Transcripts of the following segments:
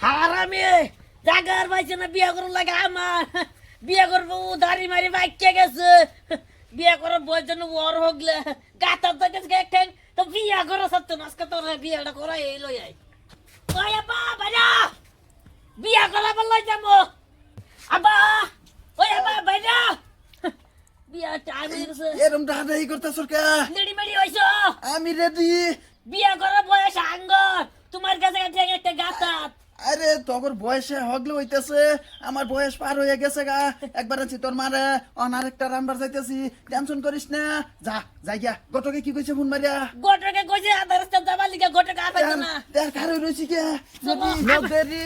হারামি জাগার পাইছে না বিয়া করুন লাগে আমার বিয়া করবো দাড়ি মারি বাইকে গেছে বিয়া করার বয়স যেন ওর হগলে গাতার থেকে একটা তো বিয়া করো সত্য আজকে তোর বিয়াটা করা এই লই আই ওই আব্বা বাইরা বিয়া করা বললাই যাবো আব্বা ওই আব্বা বাইরা বিয়া টাইম হয়ে গেছে এরম দাদাই করতেছ কে? রেডি মেডি হইছো আমি রেডি। বিয়া করার বয়স আঙ্গর তোমার কাছে একটা গাতাত আরে তোর বয়সে হগলে হইতেছে, আমার বয়স পার হয়ে গেছে গা। একবার আছি তোর মারে অনার একটা রান্নার যাইতেছি, টেনশন করিস না। যা যাই গিয়া। গটকে কি কইছে ফোন মারিয়া? গোটকে কইছে আধা রাস্তা যাবার লিগা গোটকে আপাইতো না দেখ কারে রইছি কে? চলো। নো দেরি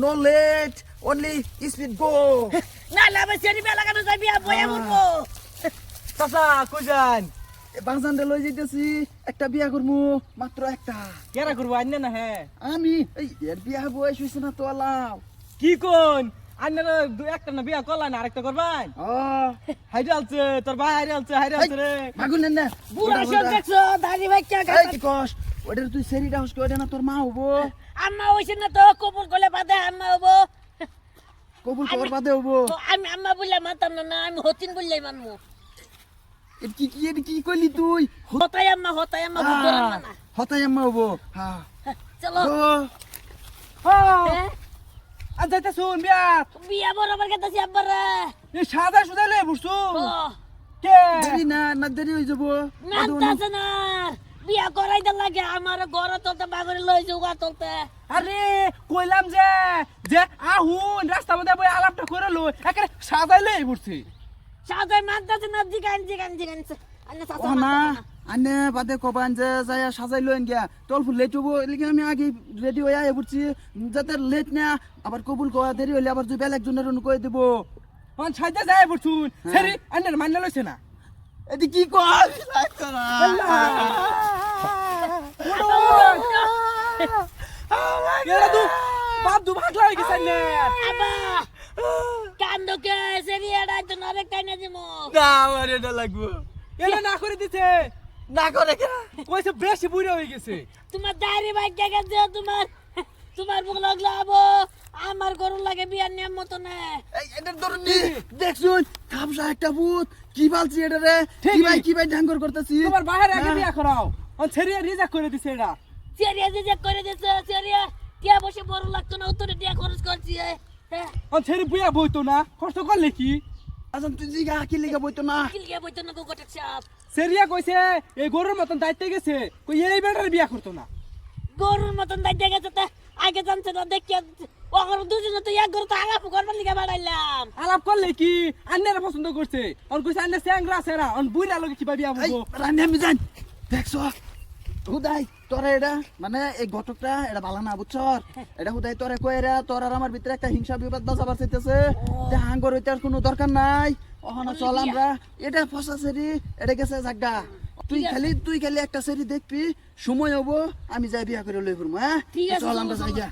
নো লেট অনলি স্পিড গো। না লাভ সেরি বেলা কাটো যাবি বয়া মরবো চাচা কই যান? বাজানরে লই যাইতেছি, একটা বিয়া করমু, মাত্র একটা। কেরা করবো আইনে না হে? আমি এই এর বিয়া বয়স হইছে না তো আলাও। কি কোন আইনে একটা না বিয়া করলা না আরেকটা করবান? ও হাইরে আলছে তোর ভাই হাইরে আলছে রে। মাগুন না বুড়া সব দেখছো দাড়ি ভাই কে এই কি কস? ওটা তুই সেরিটা হস কইরা না তোর মা হবো। আম্মা হইছে না তো কবুল করলে বাদে আম্মা হবো কবুল কর বাদে হবো। তো আমি আম্মা বললে মানতাম না আমি হতিন বললেই মানবো এর কি কইলি তুই? হতাই আম্মা বুঝতো না না হতাই আম্মা হবো। হ্যাঁ চলো ও হ্যাঁ? আর যাইতে শুন বিয়া বিয়া বরাবর গেতাছি আব্বারে এই সাদা সুদা লয়ে বসু ও কে? দেরি না দেরি হই যাব। মানতাছে না বিয়া করাই দে লাগে আমার ঘর চলতে বাগরে লই যাওয়া চলতে আরে কইলাম যে আহুন রাস্তা মধ্যে বই আলাপটা করে লো একেবারে সাদাই লয়ে বসছি। সাজাই মানতাছে না জিগান আন্না ও সাসা না আনে বাদে কবান যে যায় সাজাই লইন গিয়া তোর ফুল লেট হবো, এলিকে আমি আগে রেডি হয়ে আয় পড়ছি যাতে লেট না আবার কবুল করা দেরি হইলে আবার দুই বেলা একজনের কই দেব। কোন সাইডে যায় বসুন সেরি আইনের মাইনা লইছে না। এদি কি কর লাইক করা এরা তো বাপ দু ভাগ লাগে গেছে না। আবা কান্দো কে সেরি এড়াই তো নরে কাইনা দিমু না আমার এটা লাগবো। এরা না করে দিছে না করে কে? কইছে বেশি বুড়ো হয়ে গেছে। তোমার দাড়ি ভাই কে গেছে তোমার মুখ লাগলো আবো আমার গরু লাগে বিয়ার নিয়ম মতো না এই এটার ধরুন দেখছুন খামসা একটা ভূত কি বলছি এটা রে? ঠিকই। কি ভাই ঢাঙ্গর করতেছি তোমার বাইরে আগে বিয়া করাও অন সেরিয়া রিজেক্ট করে দিছে এটা। সেরিয়া যে করে দিছে সেরিয়া টিয়া বসে বড় লাগতো না উত্তরে টিয়া খরচ করছি হ্যাঁ অন সেরি বুয়া বইতো না কষ্ট করলে কি? আচ্ছা তুই জিগা কি লিগা বইতো না? কিলকে বইতো না গোটা চাপ সেরিয়া কইছে এই গরুর মতন দায়িত্বে গেছে কই এই বেটার বিয়া করতো না। গরুর মতন দাইতে গেছে তা আগে জানছে না দেখিয়া ওখানে দুজনে তো এক গরু তো আলাপ করবার লিগে বাড়াইলাম আলাপ করলে কি আন্নারা পছন্দ করছে অন কইছে আন্না স্যাংরা সেরা অন বুইরা লগে কি বিয়া এই বলবো। রান্না আমি জান দেখছো হুদাই তোরা এটা মানে এই ঘটকটা এটা ভালো না বুঝছ? এটা হুদাই তোরে কইরা তোর আর আমার ভিতরে একটা হিংসা বিবাদ বাজাবার চাইতেছে যে হাঙ্গর হইতে আর কোনো দরকার নাই। ওখানে চল আমরা এটা ফসা সেরি এটা গেছে জাগা তুই খালি একটা সেরি দেখবি সময় হবো আমি যাই বিয়া করে লই ফুরমু। হ্যাঁ ঠিক আছে, চল আমরা চলো, যাই গিয়া।